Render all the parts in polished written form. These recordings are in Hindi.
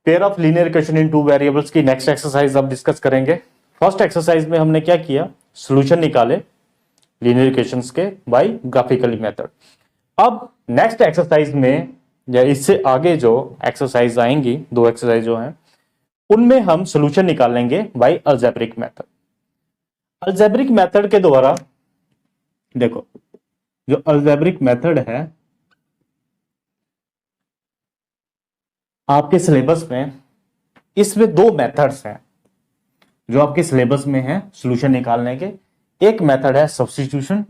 Pair of linear equation in two variables की नेक्स्ट एक्सरसाइज अब डिस्कस करेंगे। फर्स्ट एक्सरसाइज में हमने क्या किया, सॉल्यूशन निकाले लीनियर इक्वेशंस के बाय ग्राफिकली मेथड। अब नेक्स्ट एक्सरसाइज में या इससे आगे जो एक्सरसाइज आएंगी, दो एक्सरसाइज जो हैं, उनमें हम सॉल्यूशन निकालेंगे by algebraic method. Algebraic method के द्वारा देखो, जो अलजेब्रिक मेथड है आपके सिलेबस में, इसमें दो मेथड्स हैं जो आपके सिलेबस में है सॉल्यूशन निकालने के। एक मेथड है सब्स्टिट्यूशन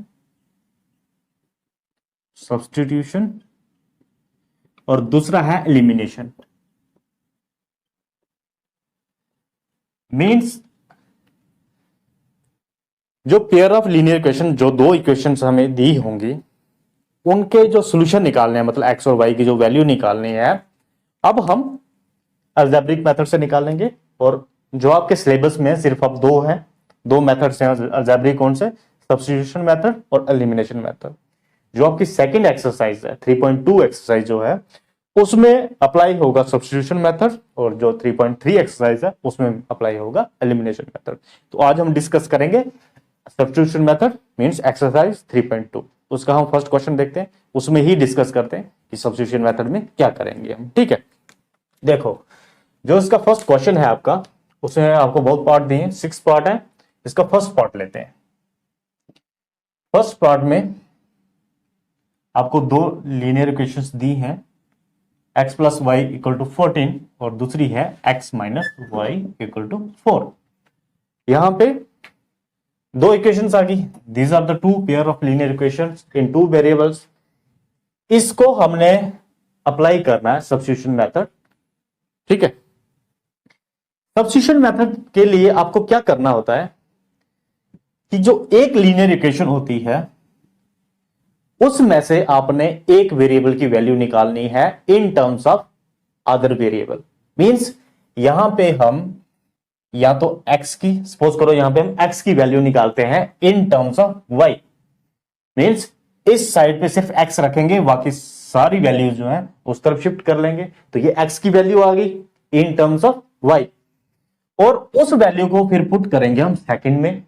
और दूसरा है एलिमिनेशन। मींस जो पेयर ऑफ लीनियर इक्वेशन, जो दो इक्वेशंस हमें दी होंगी, उनके जो सॉल्यूशन निकालने हैं, मतलब एक्स और वाई की जो वैल्यू निकालनी है, अब हम अलजेब्रिक मेथड से निकालेंगे। और जो आपके सिलेबस में सिर्फ अब दो हैं, दो मेथड्स हैं अलजेब्रिक, कौन से, सब्स्टिट्यूशन मेथड और एलिमिनेशन मेथड। जो आपकी सेकंड एक्सरसाइज है 3.2 एक्सरसाइज जो है, उसमें अप्लाई होगा सब्स्टिट्यूशन मेथड, और जो 3.3 एक्सरसाइज है उसमें अप्लाई होगा एलिमिनेशन मेथड। तो आज हम डिस्कस करेंगे सब्स्टिट्यूशन मेथड मींस एक्सरसाइज 3.2। उसका हम फर्स्ट क्वेश्चन देखते हैं, उसमें ही डिस्कस करते हैं कि सब्स्टिट्यूशन मेथड में क्या करेंगे हम। ठीक है, देखो जो इसका फर्स्ट क्वेश्चन है आपका, उसमें आपको बहुत पार्ट दिए हैं, 6 पार्ट है। इसका फर्स्ट पार्ट लेते हैं। फर्स्ट पार्ट में आपको दो लीनियर इक्वेशंस दी हैं, x plus y equal to 14 और दूसरी है x minus y equal to 4। यहां पे दो इक्वेशंस आ गई, these are the two pair of linear equations in two variables. इसको हमने अप्लाई करना है सब्स्टिट्यूशन मेथड। ठीक है, सब्स्टिट्यूशन मेथड के लिए आपको क्या करना होता है कि जो एक लीनियर इक्वेशन होती है उसमें से आपने एक वेरिएबल की वैल्यू निकालनी है इन terms of other variable. Means यहां पे हम या तो x की, सपोज करो यहां पे हम x की वैल्यू निकालते हैं इन टर्म्स ऑफ y। मींस इस साइड पे सिर्फ x रखेंगे, बाकी सारी वैल्यूज जो है उस तरफ शिफ्ट कर लेंगे। तो ये x की वैल्यू आ गई इन टर्म्स ऑफ y, और उस वैल्यू को फिर पुट करेंगे हम सेकंड में।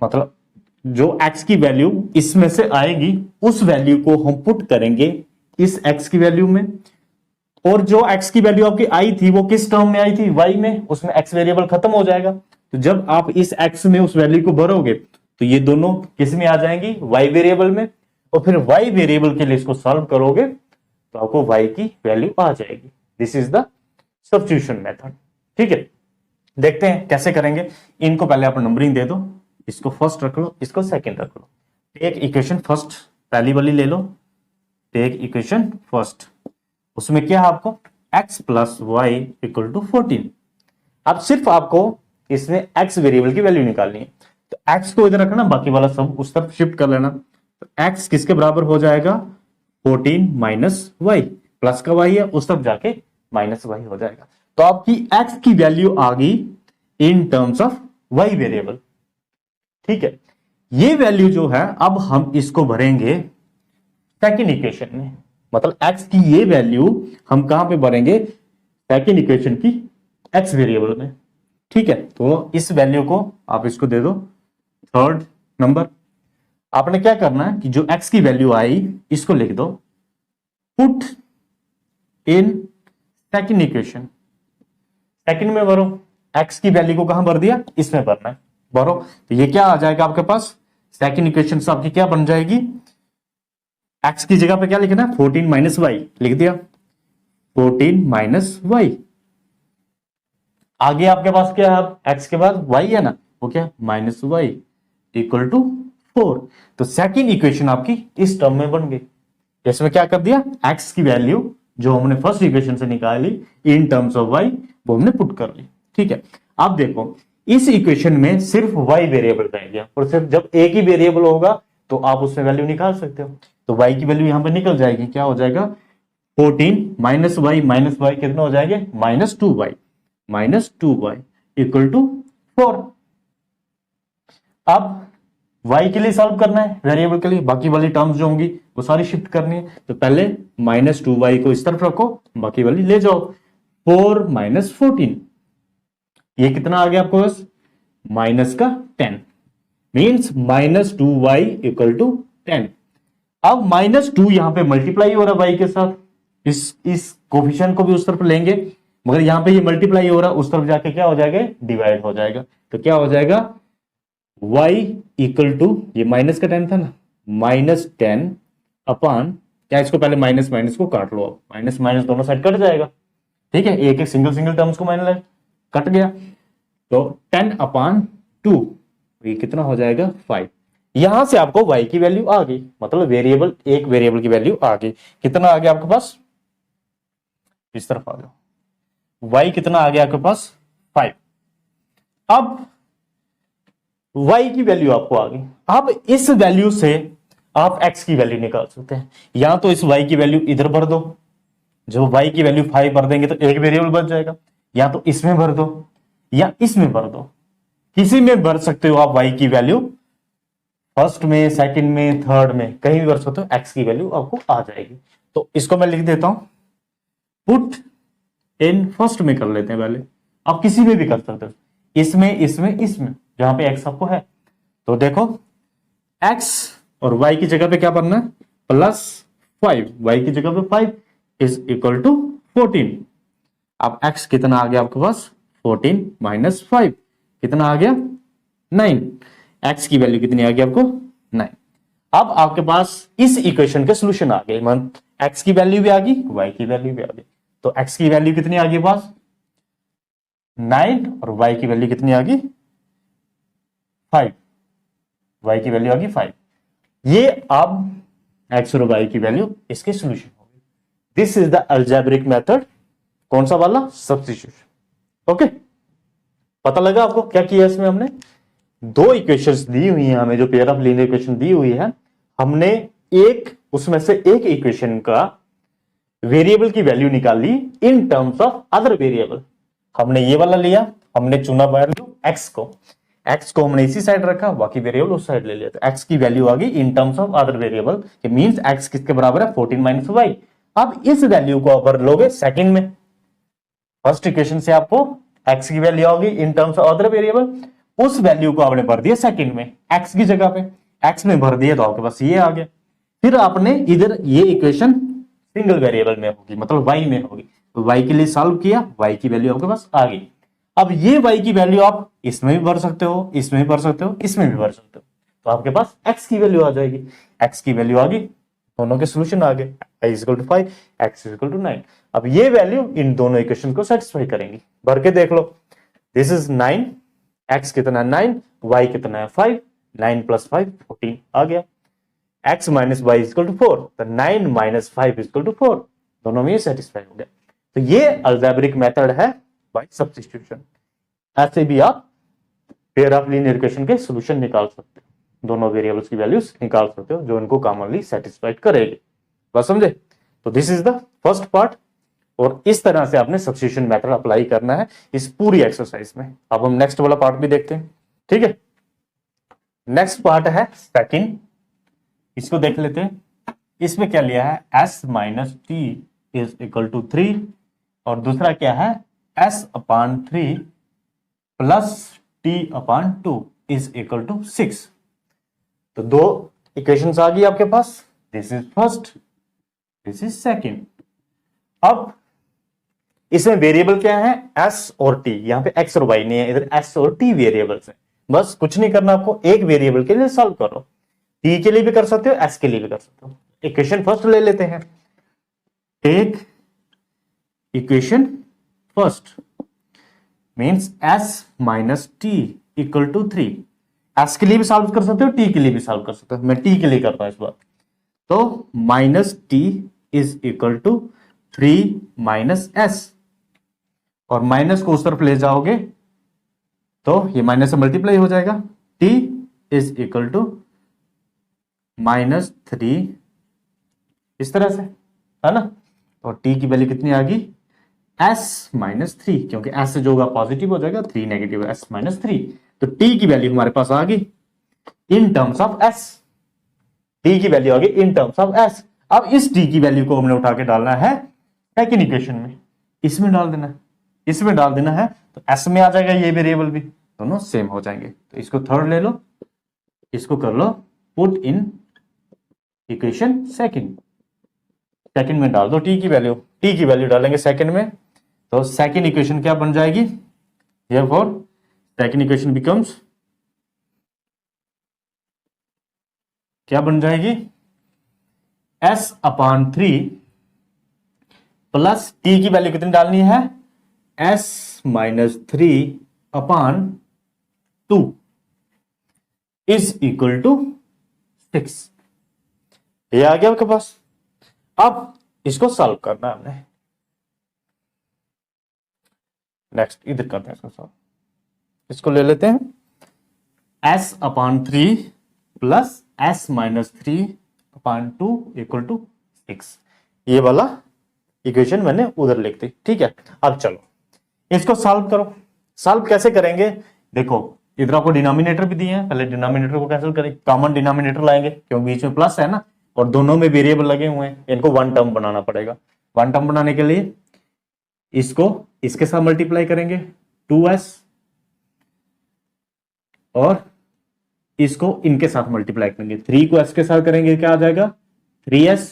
मतलब जो x की वैल्यू इसमें से आएगी उस वैल्यू को हम पुट करेंगे इस x की वैल्यू में। और जो x की वैल्यू आपकी आई थी वो किस टर्म में आई थी, y में, उसमें x वेरिएबल खत्म हो जाएगा। तो जब आप इस x में उस वैल्यू को भरोगे तो ये दोनों किस में आ जाएंगी, y वेरिएबल में। और फिर y वेरिएबल के लिए इसको सॉल्व करोगे तो आपको y की वैल्यू आ जाएगी। This is the substitution method. ठीक है, देखते हैं कैसे करेंगे। इनको पहले आप नंबरिंग दे दो, इसको फर्स्ट रख लो, इसको सेकंड रख लो। टेक इक्वेशन फर्स्ट, पहली वाली ले लो, टेक इक्वेशन फर्स्ट। उसमें क्या है आपको, x plus y equal to 14। अब सिर्फ आपको इसमें x वेरिएबल की वैल्यू निकालनी है। तो x को इधर रखना, बाकी वाला सब उस तरफ शिफ्ट कर लेना। तो x किसके बराबर हो जाएगा, 14 माइनस वाई, प्लस का y है उस तरफ जाके माइनस वाई हो जाएगा। तो आपकी x की वैल्यू आ गई इन टर्म्स ऑफ y वेरिएबल। ठीक है, ये वैल्यू जो है अब हम इसको भरेंगे सेकंड इक्वेशन में। मतलब x की ये वैल्यू हम कहां पे भरेंगे, सेकंड इक्वेशन की x वेरिएबल में। ठीक है, तो इस वैल्यू को आप इसको दे दो थर्ड नंबर। आपने क्या करना है कि जो x की वैल्यू आई इसको लिख दो, put in second equation. Second में भरो, x की वैल्यू को कहां भर दिया, इसमें भरना है, भरो। तो ये क्या आ जाएगा आपके पास, सेकंड इक्वेशन से आपकी क्या बन जाएगी, x की जगह पे क्या लिखना है, 14 माइनस वाई लिख दिया, 14 माइनस वाई। आगे आपके पास क्या है, x के बाद y है ना, वो क्या माइनस वाई इक्वल टू 4। तो सेकंड इक्वेशन आपकी इस टर्म में बन गई। इसमें क्या कर दिया, x की वैल्यू जो हमने फर्स्ट इक्वेशन से निकाली इन टर्म्स ऑफ y वो हमने पुट कर ली। ठीक है, अब देखो इस इक्वेशन में सिर्फ y वेरिएबल रह गया, और सिर्फ जब एक ही वेरिएबल होगा तो आप उसमें वैल्यू निकाल सकते हो। तो y की वैल्यू यहां पर निकल जाएगी, क्या हो जाएगा, 14 माइनस वाई कितना हो जाएगा, minus two y equal to 4। अब y के लिए सॉल्व करना है, वेरिएबल के लिए, बाकी वाली टर्म्स जो होंगी वो सारी शिफ्ट करनी है। तो पहले -2y को इस तरफ रखो, बाकी वाली ले जाओ। 4 माइनस 14, ये कितना आ गया आपको बस माइनस का 10, मीन्स -2y इक्वल टू 10। अब -2 यहां पे मल्टीप्लाई हो रहा है y के साथ, इस कोफिशिएंट को भी उस तरफ लेंगे, मगर यहां पे ये मल्टीप्लाई हो रहा है, उस तरफ जाके क्या हो जाएगा, डिवाइड हो जाएगा। तो क्या हो जाएगा y इक्वल टू, ये माइनस का 10 था ना, -10 अपॉन, क्या इसको पहले माइनस माइनस को काट लो, अब माइनस माइनस दोनों साइड कट जाएगा, ठीक है, एक एक सिंगल सिंगल टर्म्स को माइनस कट गया, तो 10 अपॉन 2, ये कितना हो जाएगा 5। यहां से आपको y की वैल्यू आ गई, मतलब वेरिएबल, एक वेरिएबल की वैल्यू आ गई। कितना आ गया आपके पास, इस तरफ आ जाओ, y कितना आ गया आपके पास 5। अब y की वैल्यू आपको आ गई, अब इस वैल्यू से आप x की वैल्यू निकाल सकते हैं। या तो इस y की वैल्यू इधर भर दो, जब y की वैल्यू 5 भर देंगे तो एक वेरिएबल बच जाएगा, या तो इसमें भर दो या इसमें भर दो, किसी में भर सकते हो आप y की वैल्यू, फर्स्ट में, सेकंड में, थर्ड में, कहीं भी भर सकते हो, x की वैल्यू आपको आ जाएगी। तो इसको मैं लिख देता हूं, पुट इन फर्स्ट में कर लेते हैं पहले, आप किसी में भी कर सकते हो, इसमें इसमें इसमें, जहां पे x आपको है। तो देखो x और y की जगह पे क्या करना है, +5, y की जगह पे 5 इज इक्वल टू 14। अब x कितना आ गया आपके पास, 14 माइनस 5 कितना आ गया 9, x की वैल्यू कितनी आ गई आपको 9। अब आपके पास इस इक्वेशन के सॉल्यूशन आ गए, x की वैल्यू भी आ गई, y की वैल्यू भी आ गई। तो x की वैल्यू कितनी आ गई पास 9 और y की वैल्यू कितनी आ गई 5, y की वैल्यू आ गई 5। ये अब x और y की वैल्यू इसके सॉल्यूशन हो गई। This is the algebraic method, कौन सा वाला, सब्स्टिट्यूशन। ओके, पता लगा आपको क्या किया इसमें, हमने दो इक्वेशंस दी हुई हैं हमें, जो पेयर ऑफ लीनियर इक्वेशन दी हुई है, हमने एक उसमें से एक इक्वेशन का वेरिएबल की वैल्यू निकाल ली in terms of other variable. हमने ये वाला लिया, हमने चुना वैल्यू x को हमने इसी साइड रखा, बाकी वेरिएबल उस साइड ले लिया, तो x की वैल्यू आ गई इन टर्म्स ऑफ अदर वेरिएबल, कि मींस x किसके बराबर है 14 माइनस y। अब इस वैल्यू को अगर लोगे सेकंड में, फर्स्ट इक्वेशन से आपको x की वैल्यू होगी इन टर्म्स ऑफ अदर वेरिएबल, उस वैल्यू को आपने भर दिया सेकंड में, x की जगह पे x में भर दिया, तो आपके पास ये आ गया। फिर आपने इधर ये इक्वेशन सिंगल वेरिएबल में होगी, मतलब y में होगी, तो y के लिए सॉल्व किया, y की वैल्यू आपके पास आ गई। अब ये y की वैल्यू आप इसमें भी भर सकते हो, इसमें भी भर सकते हो, इसमें भी भर सकते हो, तो आपके पास x की वैल्यू आ जाएगी। x की वैल्यू आ गई, दोनों के सॉल्यूशन आ गए, y equal to 5, x equal to 9। अब ये वैल्यू इन दोनों इक्वेशन को सेटिस्फाई करेंगी, भर के देख लो। दिस इज 9, x कितना है 9, y कितना है 5, 9 + 5 14 आ गया, x minus y equal to 4, तो 9 माइनस 5 इक्वल टू 4, दोनों में ये सेटिस्फाई हो गया। तो ये अलजेब्रिक मेथड है बाय सब्स्टिट्यूशन। ऐसे भी आप पेयर ऑफ लीनियर इक्वेशन के सॉल्यूशन निकाल सकते हो, दोनों वेरिएबल्स की वैल्यूज निकाल सकते हो जो इनको कॉमनली सेटिस्फाइड करेगी। बस समझे? तो this is the first part, और इस तरह से आपने सब्स्टिट्यूशन मेथड अप्लाई करना है इस पूरी एक्सरसाइज में। अब हम नेक्स्ट वाला पार्ट भी देखते हैं, ठीक है। नेक्स्ट पार्ट है सेकंड, इसको देख लेते हैं। इसमें क्या लिया है, s minus t is equal to 3, और दूसरा क्या है s upon 3 plus t upon 2 is equal to 6। तो दो इक्वेशंस आ गई आपके पास, this is first, this is second. अब इसमें वेरिएबल क्या है, s और t, यहां पे x और y नहीं है, इधर s और t वेरिएबल्स हैं। बस कुछ नहीं करना आपको, एक वेरिएबल के लिए सॉल्व करो, t के लिए भी कर सकते हो, s के लिए भी कर सकते हो। इक्वेशन फर्स्ट ले लेते हैं, take equation first means s minus t equal to 3। s के लिए भी सॉल्व कर सकते हो, t के लिए भी सॉल्व कर सकते हो, मैं t के लिए करता हूं इस बार। तो minus t is equal to 3 minus s, और माइनस को उस तरफ ले जाओगे तो ये माइनस से मल्टीप्लाई हो जाएगा, t इज इक्वल टू -3 इस तरह से, है ना। और t की वैल्यू कितनी आ गई, s माइनस 3, क्योंकि s से जो होगा पॉजिटिव हो जाएगा, 3 नेगेटिव है, s माइनस 3। तो t की वैल्यू हमारे पास आ गई इन टर्म्स ऑफ s, t की वैल्यू आ गई इन टर्म्स ऑफ s। अब इस t की वैल्यू को हमने उठा के डालना है सेकंड इक्वेशन में। इसमें डाल देना है, इसमें डाल देना है, तो एस में आ जाएगा ये वेरिएबल भी, दोनों सेम हो जाएंगे। तो इसको थर्ड ले लो, इसको कर लो put in equation second, second में डाल दो टी की वैल्यू, टी की वैल्यू डालेंगे सेकंड में, तो सेकंड इक्वेशन क्या बन जाएगी, therefore सेकंड इक्वेशन बिकम्स क्या बन जाएगी, s अपॉन 3 प्लस टी की वैल्यू कितनी डालनी है, s minus 3 upon 2 is equal to 6। ये आ गया आपके पास। अब इसको सॉल्व करना है हमने, नेक्स्ट इधर करते हैं इसको सॉल्व, इसको ले लेते हैं s upon 3 plus s minus 3 upon 2 equal to 6। ये वाला इक्वेशन मैंने उधर लिख दी, ठीक है। अब चलो इसको सॉल्व करो। सॉल्व कैसे करेंगे, देखो इधर आपको डिनोमिनेटर भी दिए हैं, पहले डिनोमिनेटर को कैंसिल करें, कॉमन डिनोमिनेटर लाएंगे क्योंकि बीच में प्लस है ना, और दोनों में वेरिएबल लगे हुए हैं, इनको वन टर्म बनाना पड़ेगा। वन टर्म बनाने के लिए इसको इसके साथ मल्टीप्लाई करेंगे 2s, और इसको इनके साथ मल्टीप्लाई करेंगे, 3 को s के साथ करेंगे क्या आ जाएगा 3s,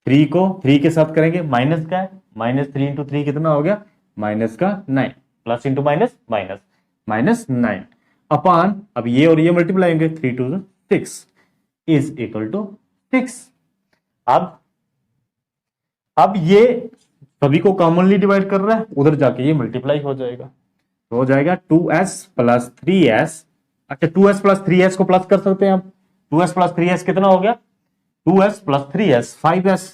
3 को 3 के साथ करेंगे माइनस का है, माइनस 3 इंटू 3 कितना हो गया माइनस का 9, plus into minus minus minus 9 upon, अब ये और ये मल्टीप्लाई होंगे 3 टू 6 इज इक्वल टू 6। अब ये सभी को कॉमनली डिवाइड कर रहा है, उधर जाके ये मल्टीप्लाई हो जाएगा, तो हो जाएगा 2s प्लस 3s। अच्छा 2s प्लस 3s को प्लस कर सकते हैं आप, 2s प्लस 3s कितना हो गया 2s plus 3s 5s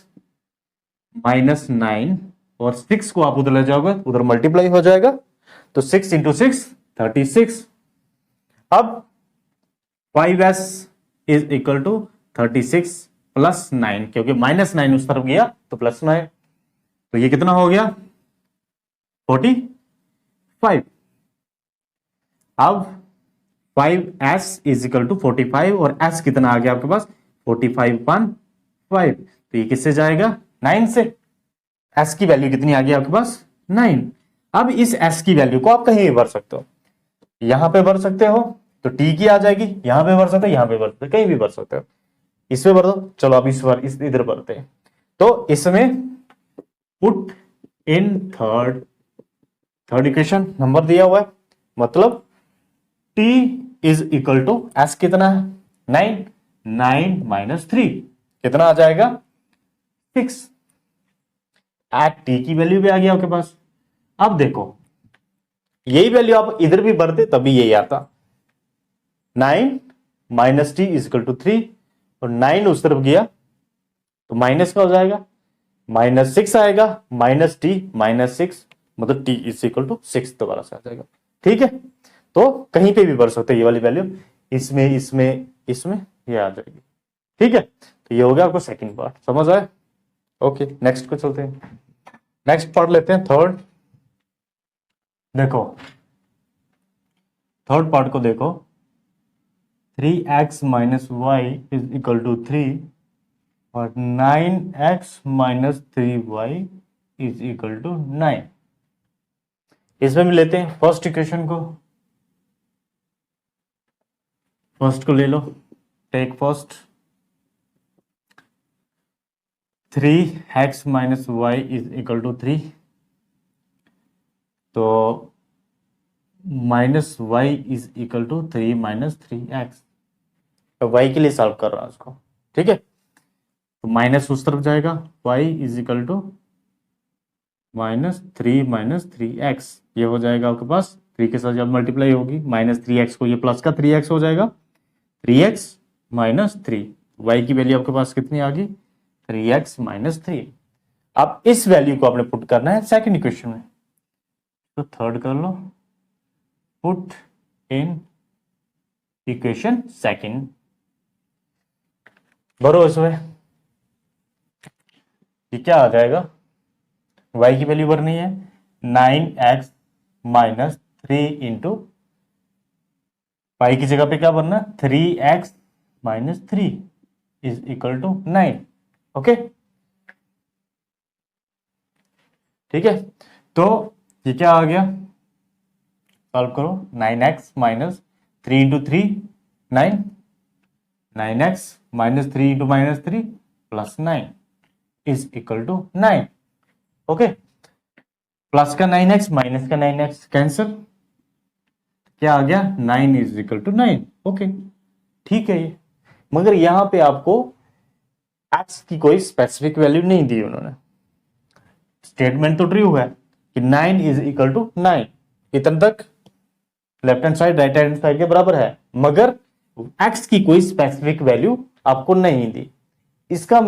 minus 9, और 6 को आप उधर ले जाओगे उधर मल्टीप्लाई हो जाएगा, तो 6 इंटू 6 36। अब 5s is equal to 36 plus 9, क्योंकि माइनस 9 उस तरफ गया तो प्लस 9, तो ये कितना हो गया 45। अब 5s इज इक्वल टू 45, और s कितना आ गया आपके पास 45/5, तो ये किससे जाएगा 9 से, s की वैल्यू कितनी आ गई आपके पास 9। अब इस s की वैल्यू को आप कहीं भी भर सकते हो, यहां पे भर सकते हो तो t की आ जाएगी, यहां पे भर सकते हो, यहां पे भर सकते हो, कहीं भी भर सकते हो, इसमें भर दो। चलो अब इस बार इधर भरते हैं, तो इसमें put in third equation number दिया हुआ है, मतलब t is equal to s कितना है 9 माइनस 3 कितना आ जाएगा 6, एट t की वैल्यू भी आ गया आपके पास। अब देखो यही वैल्यू आप इधर भी भरते तभी यही आता, 9 minus t is equal to 3, और 9 उस तरफ गया तो माइनस का हो जाएगा, माइनस 6 आएगा, माइनस टी माइनस 6, मतलब टी इज इक्वल टू 6 दोबारा से आ जाएगा, ठीक है। तो कहीं पे भी भर सकते हैं ये वाली वैल्यू, इसमें इसमें इसमें ये आ जाएगी, ठीक है। तो ये हो गया आपको सेकंड पार्ट, समझ आया। ओके नेक्स्ट को चलते हैं, नेक्स्ट पार्ट लेते हैं थर्ड। देखो थर्ड पार्ट को देखो, 3x minus y is equal to 3 और 9x minus 3y is equal to 9। इसमें भी लेते हैं फर्स्ट इक्वेशन को, फर्स्ट को ले लो, take first 3x minus y is equal to 3, तो minus y is equal to 3 minus 3x, तो y के लिए सॉल्व कर रहा हूं उसको, ठीक है। तो माइनस उस तरफ जाएगा, y is equal to minus 3 minus 3x, ये हो जाएगा आपके पास 3 के साथ जब मल्टीप्लाई होगी माइनस 3x को, ये प्लस का 3x हो जाएगा, 3x माइनस 3, y की वैल्यू आपके पास कितनी आ गई 3x माइनस 3। अब इस वैल्यू को आपने पुट करना है सेकंड इक्वेशन में, तो थर्ड कर लो, पुट इन इक्वेशन सेकंड, भरो इसमें, ये क्या आ जाएगा, y की वैल्यू भरनी है 9x माइनस 3 इंटू पाई की जगह पे क्या भरना 3x minus 3 is equal to 9, okay ठीक है, तो ये क्या आ गया, सॉल्व करो, 9x minus 3 into 3 9, 9x minus 3 into minus 3 plus 9 is equal to 9। Okay, plus का 9x माइनस का 9x कैंसिल, क्या आ गया, 9 इज इक्वल टू 9। ओके, ठीक है ये, मगर यहां पे आपको x की कोई स्पेसिफिक वैल्यू नहीं दी उन्होंने। स्टेटमेंट तो ट्रू है कि 9 इज इक्वल टू 9, इतने तक left hand side right hand side के बराबर है, मगर x की कोई स्पेसिफिक वैल्यू आपको नहीं दी। इसका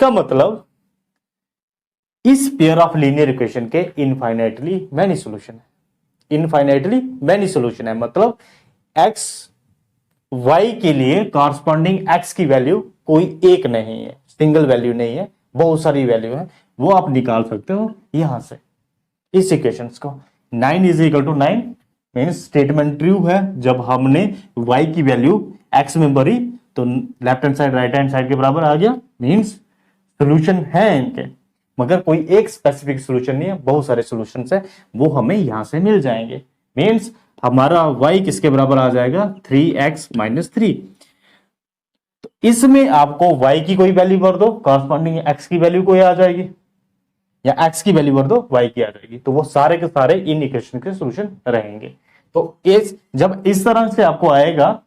मतलब इस पेयर ऑफ लीनियर इक्वेशन के इनफाइनाइटली मैनी सॉल्यूशन है। इनफाइनाइटली मैनी सॉल्यूशन है मतलब x y के लिए कॉरस्पॉन्डिंग x की वैल्यू कोई एक नहीं है, सिंगल वैल्यू नहीं है, बहुत सारी वैल्यू है, वो आप निकाल सकते हो यहां से इस इक्वेशंस को। 9 is equal to 9 means statement true है, जब हमने y की वैल्यू x में भरी तो left hand side right hand side के बराबर आ गया, मीन्स सोल्यूशन है इनके, मगर कोई एक स्पेसिफिक सोल्यूशन नहीं है, बहुत सारे सोल्यूशंस है, वो हमें यहां से मिल जाएंगे। मीन्स हमारा y किसके बराबर आ जाएगा, 3x माइनस 3। तो इसमें आपको y की कोई वैल्यू भर दो, कॉरस्पॉन्डिंग x की वैल्यू कोई आ जाएगी, या x की वैल्यू भर दो y की आ जाएगी, तो वो सारे के सारे इन इक्वेशन के सोल्यूशन रहेंगे। तो जब इस तरह से आपको आएगा,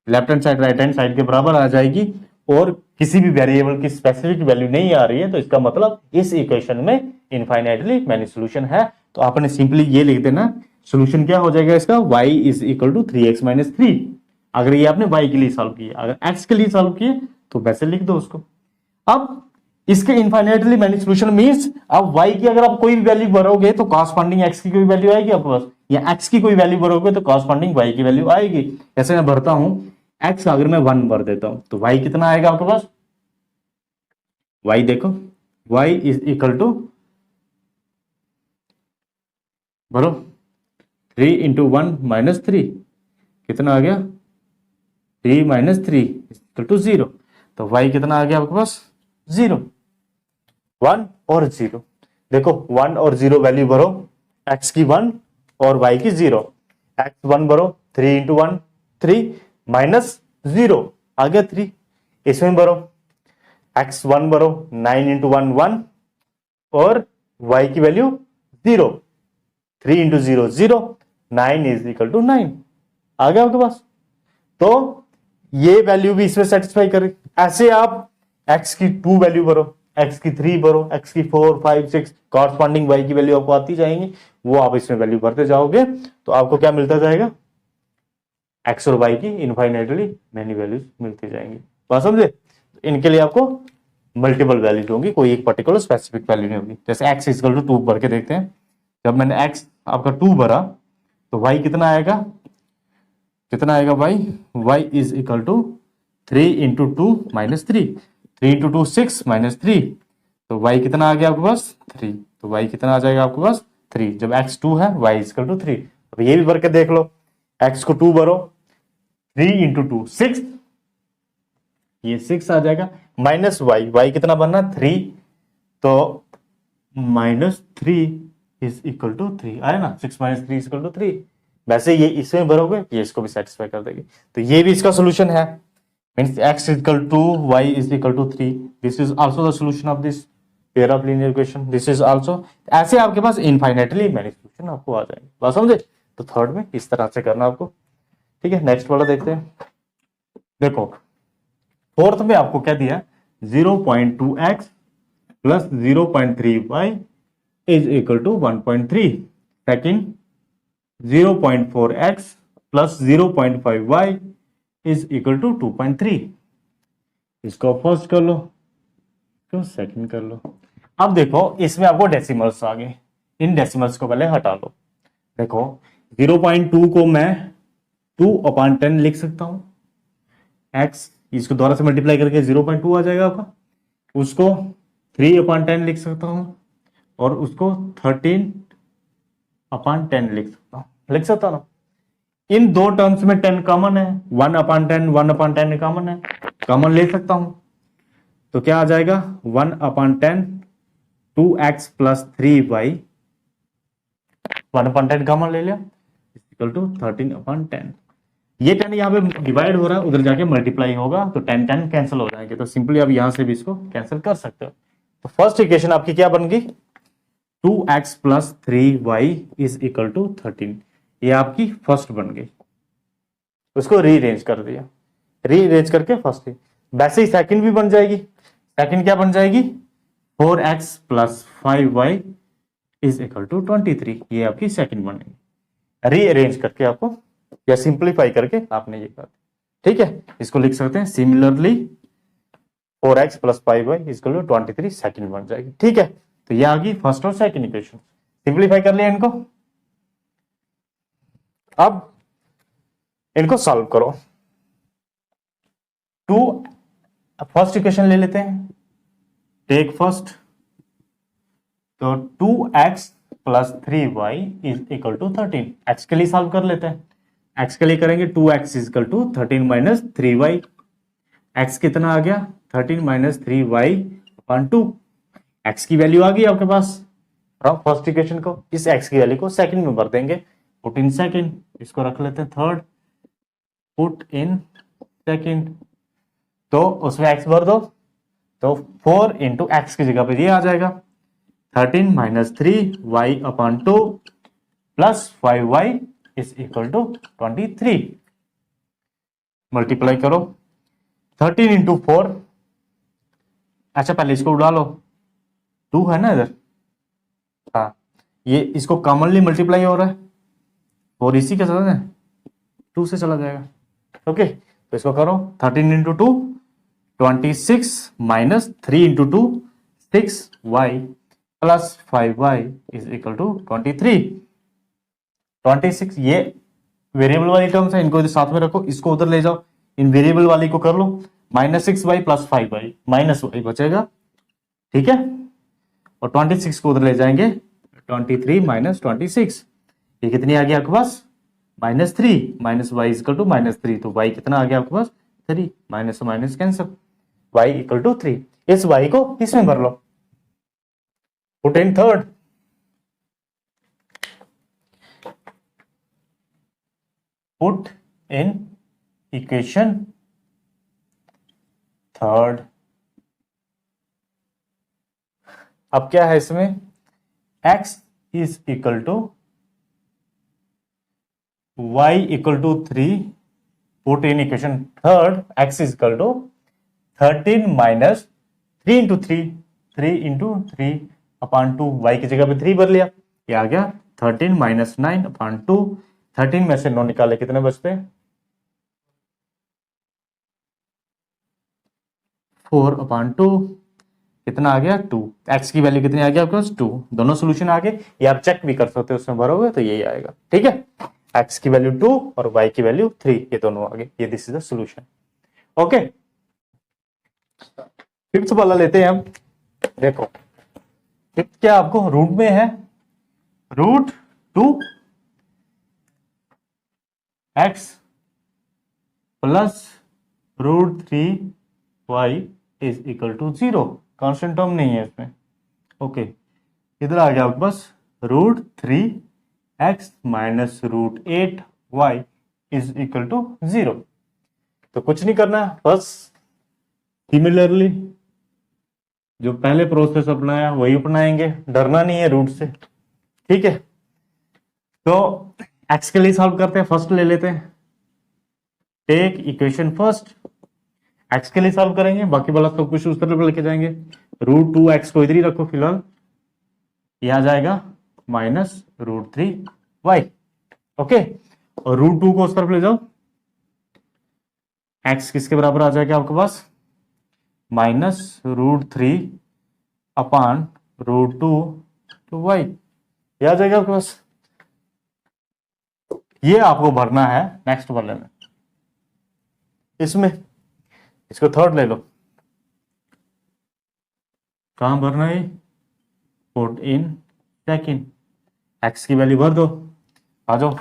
left hand side right hand side के बराबर आ जाएगी और किसी भी वेरिएबल की स्पेसिफिक वैल्यू नहीं आ रही है, तो इसका मतलब इस इक्वेशन में इनफाइनाइटली मैनी सॉल्यूशन है। तो आपने सिंपली ये लिख देना, सॉल्यूशन क्या हो जाएगा इसका, y is equal to 3x minus 3। अगर ये आपने y के लिए सॉल्व किया, अगर x के लिए सॉल्व किए तो वैसे लिख दो उसको। अब इसके इनफाइनाइटली मैनी सॉल्यूशन मींस अब y की अगर आप कोई भी वैल्यू भरोगे तो कॉरस्पॉन्डिंग x की कोई वैल्यू आएगी आपके पास, या x की कोई वैल्यू भरोगे तो कॉरस्पॉन्डिंग y की वैल्यू आएगी। जैसे मैं भरता हूं x, अगर मैं 1 भर देता हूं तो y कितना आएगा आपके पास, y देखो, y इज इक्वल टू, भरो 3 इंटू 1 माइनस 3 कितना आ गया, 3 माइनस 3 इक्वल टू 0। तो y कितना आ गया आपके पास, 0, 1 और 0। देखो 1 और 0 वैल्यू भरो, x की 1 और y की 0। x 1 भरो, 3 इंटू 1 3 माइनस 0 आ गया 3। इसमें भरो x 1 भरो, 9 इंटू 1 1 और y की value 0, 3 into 0 0, 9 is equal to 9 आ गया आपके पास। तो ये वैल्यू भी इसमें सेटिस्फाई करे। ऐसे आप x की 2 वैल्यू भरो, x की 3 भरो, x की 4 5 6, कॉरस्पॉन्डिंग y की वैल्यू आपको आती जाएंगी, वो आप इसमें वैल्यू भरते जाओगे तो आपको क्या मिलता जाएगा, x और y की इनफाइनाइटली मैनी वैल्यूज मिलती जाएंगी। बात समझे, इनके लिए आपको मल्टीपल वैल्यूज होंगी, कोई एक पर्टिकुलर स्पेसिफिक वैल्यू नहीं होगी। जैसे x इक्वल टू 2 भर के देखते हैं, जब मैंने x आपका 2 भरा तो y कितना आएगा, y is equal to 3 into 2 minus 3, 3 into 2 6 minus 3, तो y कितना आ गया आपके पास 3। तो y कितना आ जाएगा आपके पास 3, जब x 2 है y इज इक्वल टू 3। अब ये भी भर के देख लो, x को 2 भरो, 3 इंटू 2 6, ये 6 आ जाएगा, माइनस y कितना बनना 3, तो माइनस 3 इज इक्वल टू 3 आया ना, 6 माइनस 3 इज इक्वल टू 3। वैसे ये इसमें भरोगे ये इसको भी सेटिस्फाई कर देगी, तो ये भी इसका सोल्यूशन है। Means x equal to y is equal to 3, this is also the solution of this pair of linear equation, this is also. ऐसे आपके पास इनफाइनाइटली मैनी सोल्यूशन आपको आ जाएंगे। बात समझे, तो थर्ड में इस तरह से करना आपको, ठीक है। नेक्स्ट वाला देखते हैं। देखो फोर्थ में आपको क्या दिया, 0.2x plus 0.3y is equal to 1.3। Second 0.4x plus 0.5y is equal to 2.3। इसको फर्स्ट कर लो, तो सेकंड कर लो। अब देखो इसमें आपको डेसिमल्स आ गए, इन डेसिमल्स को पहले हटा लो। देखो 0.2 को मैं 2/10 लिख सकता हूं, x इसको द्वारा से मल्टीप्लाई करके 0.2 आ जाएगा आपका, उसको 3/10 लिख सकता हूं और उसको 13/10 लिख सकता ना। इन दो टर्म्स में 10 कॉमन है, 1/10 1/10 कॉमन है, कॉमन ले सकता हूं, तो क्या आ जाएगा 1/10 2x प्लस 3y 1/10 कॉमन ले लिया इक्वल टू 13/10। ये 10 यहाँ पे डिवाइड हो रहा है, उधर जाके मल्टीप्लाई होगा तो 10 कैंसिल हो जाएंगे, तो सिंपली आप यहां से भी इसको कैंसिल कर सकते हो। तो फर्स्ट इक्वेशन आपकी क्या बन गई, 2x plus 3y is equal to 13। ये आपकी फर्स्ट बन गई, उसको रीअरेंज कर दिया, रीअरेंज करके फर्स्ट। वैसे ही सेकंड भी बन जाएगी। सेकंड क्या बन जाएगी, 4x plus 5y is equal to 23। ये आपकी सेकंड बनेगी, रीअरेंज करके आपको या सिंप्लीफाई करके आपने ये कर, ठीक है। इसको लिख सकते हैं similarly 4x plus 5y is equal to 23 second बन जाएगी, ठीक है। तो ये आ गई फर्स्ट और सेकंड इक्वेशन, सिंप्लीफाई कर लिया इनको। अब इनको सॉल्व करो। फर्स्ट इक्वेशन ले लेते हैं, टेक फर्स्ट, तो 2x plus 3y is equal to 13। x के लिए सॉल्व कर लेते हैं, x के लिए करेंगे 2x is equal to 13 minus 3y। x कितना आ गया, 13 माइनस 3y अपॉन 2। x की वैल्यू आ गई आपके पास फ्रॉम फर्स्ट इक्वेशन को, इस x की वैल्यू को सेकंड में भर देंगे, पुट इन सेकंड। इसको रख लेते हैं थर्ड, पुट इन सेकंड, तो उसमें x भर दो, तो 4 इंटू एक्स की जगह पे ये आ जाएगा 13 minus 3y upon 2 plus 5y is equal to 23। Multiply करो 13 इंटू 4, अच्छा पहले इसको उड़ा लो, 2 है ना इधर, हाँ ये इसको कॉमनली मल्टीप्लाई हो रहा है, और इसी के साथ है 2 से चला जाएगा, ओके। तो इसको करो 13 into 2 26 minus 3 into 2 6y plus 5y is equal to 23। 26 ये वेरिएबल वाली टर्म्स है, इनको साथ में रखो, इसको उधर ले जाओ, इन वेरिएबल वाली को कर लो, minus 6y plus 5y minus y बचेगा, ठीक है। और 26 को उधर ले जाएंगे, 23 माइनस 26, ये कितनी आ गई आपके पास, minus 3 minus y equal to minus 3, तो y कितना आ गया आपके पास 3, minus minus cancel, y equal to 3। इस y को इसमें भर लो, put in third, put in equation third. अब क्या है इसमें, x is equal to y equal to 3, put in equation third, x is equal to 13 minus 3 into 3 upon 2, y की जगह पे 3 भर लिया, ये आ गया 13 माइनस 9 अपॉन 2। 13 में से 9 निकाले कितने बचते हैं, 4 अपॉन 2, कितना आ गया 2। x की वैल्यू कितनी आ गई आपके पास 2, दोनों सोल्यूशन आ गए, ये आप चेक भी कर सकते हो, उसमें भरोगे तो यही आएगा, ठीक है। x की वैल्यू 2 और y की वैल्यू 3, ये दोनों आ गए, ये this is the solution, okay. Fifth वाला लेते हैं हम, देखो फिफ्थ क्या आपको रूट में है, root 2 x plus root 3 y is equal to 0, constant term नहीं है इसमें, ओके। इधर आ गया आपके पास root 3x minus root 8y is equal to 0। तो कुछ नहीं करना, बस सिमिलरली जो पहले प्रोसेस अपनाया वही अपनाएंगे, डरना नहीं है रूट से, ठीक है। तो x के लिए सॉल्व करते हैं, फर्स्ट ले लेते हैं, टेक इक्वेशन फर्स्ट, x के लिए सॉल्व करेंगे, बाकी वाला सब कुछ उस तरफ लेके जाएंगे। रूट 2x को इधर ही रखो फिलहाल, ये आ जाएगा माइनस रूट 3y, ओके। और रूट 2 को उस तरफ ले जाओ, x किसके बराबर आ जाएगा आपके पास, minus root 3 upon root 2 y, ये आ जाएगा आपके पास। ये आपको भरना है नेक्स्ट वाले में, इसमें इसको थर्ड ले लो, कहां भरना है, पुट इन सेकंड, x की वैल्यू भर दो, आ जाओ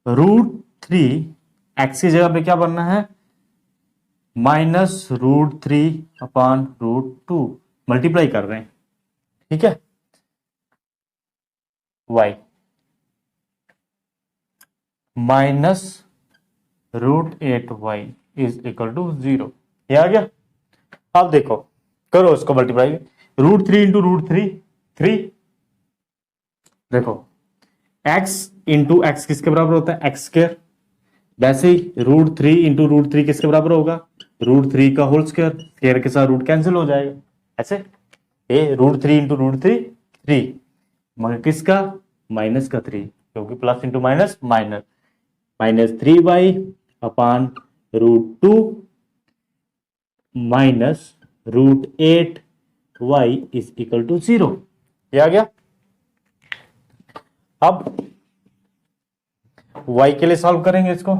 रूट 3, x की जगह पे क्या भरना है, minus root 3 upon root 2, multiply कर रहे हैं, ठीक है, y minus √8y is equal to 0। ये आ गया। अब देखो, करो इसको मल्टीप्लाई, √3 इंटू √3 3। देखो x इंटू एक्स किसके बराबर होता है, एक्स स्क्वायर। वैसे ही √3 इंटू √3 किसके बराबर होगा, √3 का होल स्क्वायर। स्क्वायर के साथ रूट कैंसिल हो जाएगा ऐसे। ये √3 इंटू √3 3, मगर किसका, माइनस का 3, क्योंकि plus into minus minus, -3y upon √2 minus √8y is equal to 0। ये आ गया। अब y के लिए सॉल्व करेंगे इसको,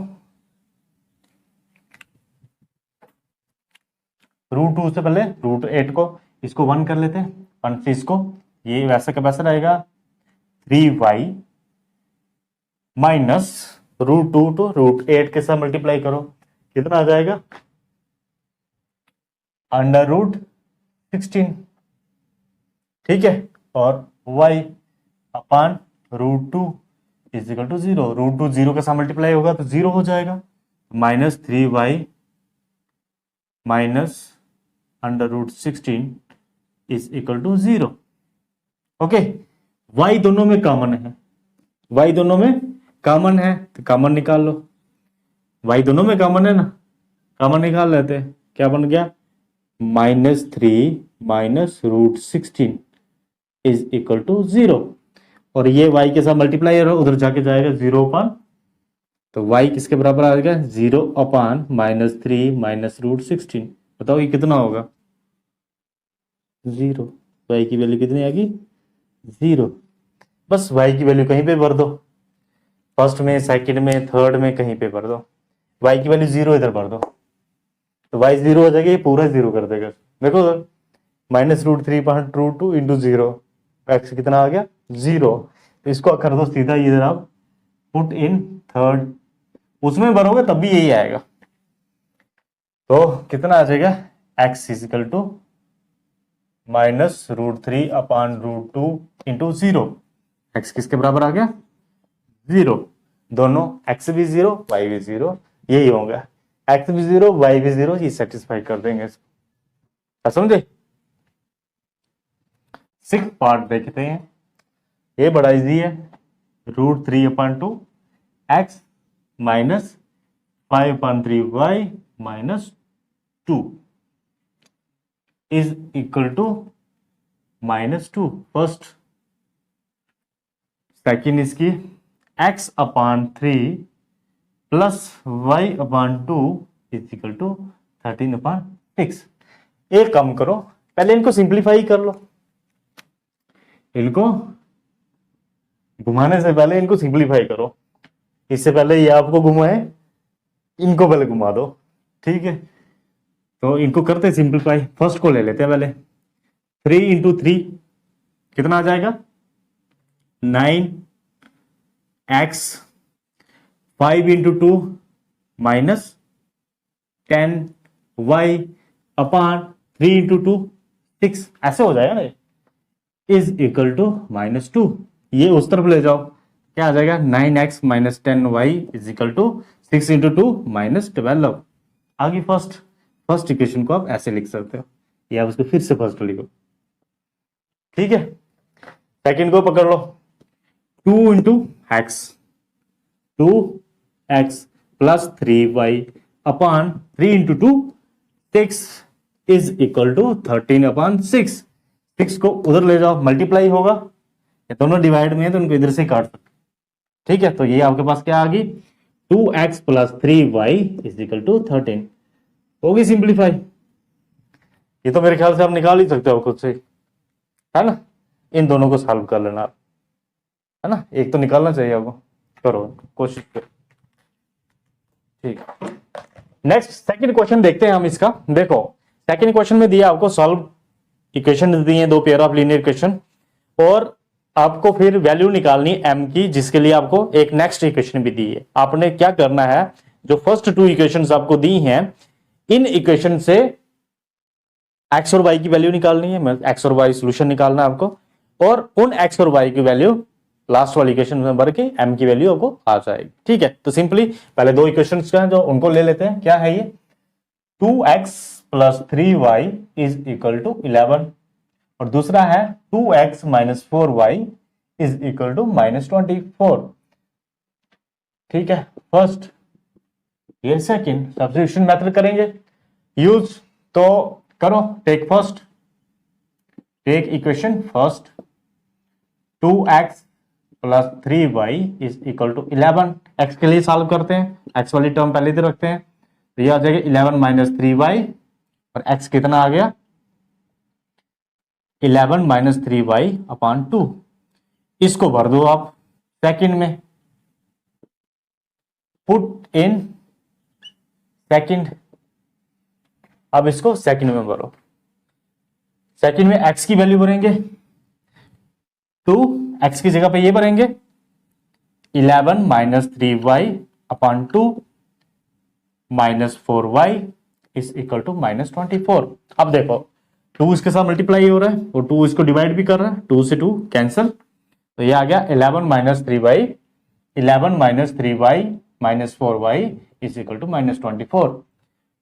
√2 से पहले √8 को, इसको 1 कर लेते हैं, 1 से इसको, ये वैसे का वैसा रहेगा 3y माइनस √2 तो √8 के साथ मल्टीप्लाई करो, कितना आ जाएगा, √16। ठीक है, और y upon √2 is equal to 0। √2 0 के साथ मल्टीप्लाई होगा तो 0 हो जाएगा, -3y minus √16 is equal to 0। Okay, y दोनों में कॉमन है, y दोनों में कॉमन है तो कॉमन निकाल लो। y दोनों में कॉमन है ना, कॉमन निकाल लेते हैं। क्या बन गया, -3 माइनस √16 इज इक्वल टू 0। और ये y के साथ मल्टीप्लाई उधर जाके जाएगा 0 अपान, तो y किसके बराबर आ जाएगा, 0 अपान -3 माइनस √16। बताओ ये कितना होगा, 0। y की वैल्यू कितनी आएगी, 0। बस y की वैल्यू कहीं पे भर दो, फर्स्ट में, सेकंड में, थर्ड में, कहीं पे भर दो। y की वैल्यू 0 इधर भर दो तो y 0 हो जाएगा, ये पूरा 0 कर देगा। देखो -√3/√2 इंटू 0, x कितना आ गया, 0। तो इसको कर दो सीधा, इधर आप पुट इन थर्ड, उसमें भरोगे तब भी यही आएगा। तो कितना आ जाएगा, x is equal to -√3/√2 into 0। x किसके बराबर आ गया, 0। दोनों x भी 0 y भी 0, यही होगा, x भी 0 y भी 0, ये सेटिस्फाई कर देंगे इसको। समझे। 6 पार्ट देखते हैं, ये बड़ा इजी है। √3/2 x minus 5/3y minus 2 is equal to -2। First, second इसकी x/3 plus y/2 is equal to 13/6। एक काम करो, पहले इनको सिंप्लीफाई कर लो, इनको घुमाने से पहले इनको सिंप्लीफाई करो। इससे पहले ये आपको घुमाए, इनको पहले घुमा दो। ठीक है, तो इनको करते सिंप्लीफाई। फर्स्ट को ले लेते हैं पहले, 3 इंटू 3 कितना आ जाएगा, 9x, 5 इंटू 2 माइनस 10y अपान 3 इंटू 2 6, ऐसे हो जाएगा ना, इज इक्वल टू -2। ये उस तरफ ले जाओ, क्या आ जाएगा, 9x minus 10y is equal to 6 into 2 minus 12। आगे फर्स्ट इक्वेशन को आप ऐसे लिख सकते हो, या उसको फिर से फर्स्ट लिखो। ठीक है, सेकंड को पकड़ लो, 2 into x, 2x plus 3y upon 3 into 2 6 is equal to 13/6। 6 को उधर ले जाओ, मल्टीप्लाई होगा, ये दोनों डिवाइड में है तो उनको इधर से काट सकते। ठीक है, तो ये आपके पास क्या आ गई, 2x plus 3y is equal to 13। होगी सिंप्लीफाई। ये तो मेरे ख्याल से आप निकाल ही सकते हो खुद से, है ना। इन दोनों को सॉल्व कर लेना, है ना, एक तो निकालना चाहिए आपको, करो कोशिश करो। ठीक, नेक्स्ट सेकंड क्वेश्चन देखते हैं हम इसका। देखो सेकंड क्वेश्चन में दिया आपको सॉल्व इक्वेशन दी है, 2 पेयर ऑफ लीनियर इक्वेशन, और आपको फिर वैल्यू निकालनी m की, जिसके लिए आपको एक नेक्स्ट इक्वेशन भी दी है। आपने क्या करना है, जो फर्स्ट 2 इक्वेशंस आपको दी हैं, इन इक्वेशन से एक्स और वाई की वैल्यू निकालनी है, मतलब एक्स और वाई सोल्यूशन निकालना है आपको, और उन एक्स और वाई की वैल्यू लास्ट वाली इक्वेशन में भर के एम की वैल्यू आपको आ जाएगी। ठीक है, तो सिंपली पहले दो इक्वेशन क्या है जो उनको ले लेते हैं। क्या है ये, 2x plus 3y is equal to 11, और दूसरा है 2x minus 4y is equal to minus 24। ठीक है, फर्स्ट ये सेकंड सब्स्टिट्यूशन मेथड करेंगे यूज, तो करो, take first, take equation first, 2x plus 3y is equal to 11। x के लिए सॉल्व करते हैं, x वाली टर्म पहले इधर रखते हैं, तो ये आ जाएगा 11 माइनस 3y, और x कितना आ गया 11 माइनस 3y अपॉन 2। इसको भर दो आप सेकंड में, पुट इन सेकंड। अब इसको सेकंड में भरो, सेकंड में x की वैल्यू भरेंगे 2, x की जगह पे ये भरेंगे 11 minus 3y upon 2 minus 4y is equal to minus 24। अब देखो 2 इसके साथ मल्टीप्लाई हो रहा है और 2 इसको डिवाइड भी कर रहा है, 2 से 2 कैंसिल, तो ये आ गया 11 minus 3y, 11 minus 3y minus 4y is equal to minus 24।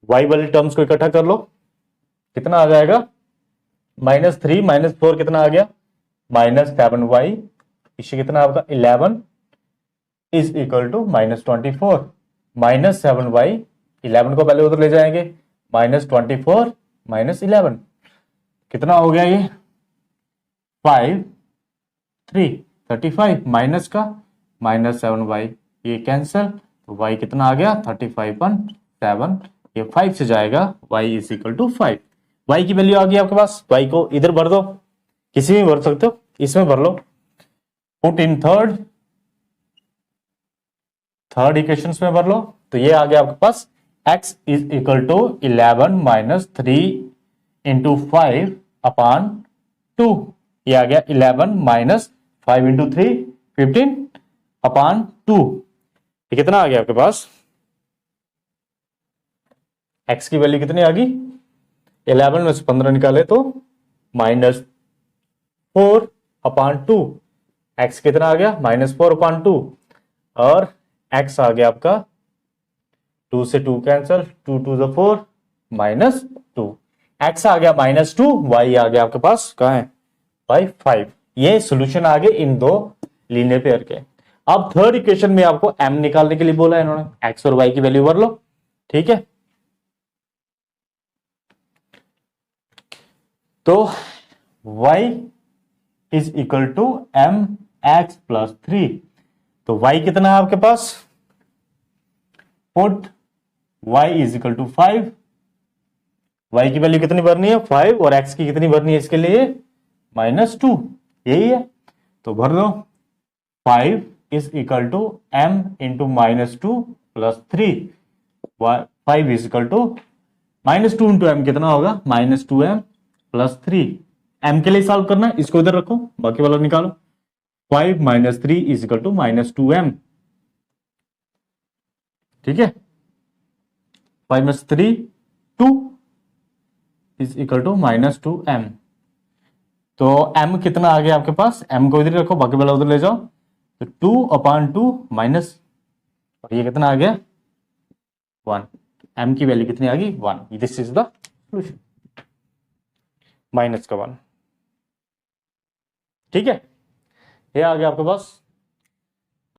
y वाली टर्म्स को इकट्ठा कर लो, कितना आ जाएगा माइनस 3 माइनस 4 कितना आ गया माइनस 7y, इसे कितना आपका 11 is equal to minus 24, minus 7y, 11 को पहले उधर ले जाएंगे, माइनस 24 माइनस 11 कितना हो गया ये 5 3 35, माइनस का माइनस 7y, ये कैंसिल, तो y कितना आ गया 35.7, ये 5 से जाएगा, y is equal to 5। y की वैल्यू आ गई आपके पास, y को इधर भर दो, किसी में भर सकते हो, इसमें भर लो, पुट इन थर्ड इक्वेशन में भर लो, तो ये आ गया आपके पास x is equal to 11 minus 3 into 5 upon 2, ये आ गया 11 माइनस 5 इंटू 3 15 अपॉन 2, ये कितना आ गया आपके पास, x की वैल्यू कितनी आ गई 11 में से 15 निकाले तो माइनस 4 अपॉन 2, x कितना आ गया माइनस 4 अपॉन 2, और x आ गया आपका 2 से 2 कैंसिल, 2 2 ज़ा 4 माइनस 2, x आ गया माइनस 2, y आ गया आपके पास कहां है बाई 5। ये सॉल्यूशन आ गए इन दो लीनियर पेयर के। अब थर्ड इक्वेशन में आपको m निकालने के लिए बोला है इन्होंने, x और y की वैल्यू भर लो। ठीक है, तो y is equal to m x plus 3, तो y कितना है आपके पास, put y is equal to 5, y की वैल्यू कितनी भरनी है 5, और x की कितनी भरनी है इसके लिए माइनस 2, यही है, तो भर दो 5 is equal to m into minus 2 plus 3, 5 is equal to minus 2 into m कितना होगा माइनस 2m प्लस 3, m के लिए सॉल्व करना है, इसको इधर रखो, बाकी वाला निकालो, 5 minus 3 is equal to minus 2m। ठीक है, 5 minus 3 2 is equal to minus 2m, तो m कितना आ गया आपके पास, m को इधर रखो, बाकी वाला उधर ले जाओ, तो 2 अपॉन 2 माइनस, और ये कितना आ गया 1, m की वैल्यू कितनी आ गई 1, this is the solution, minus का 1। ठीक है, ये आ गया आपके पास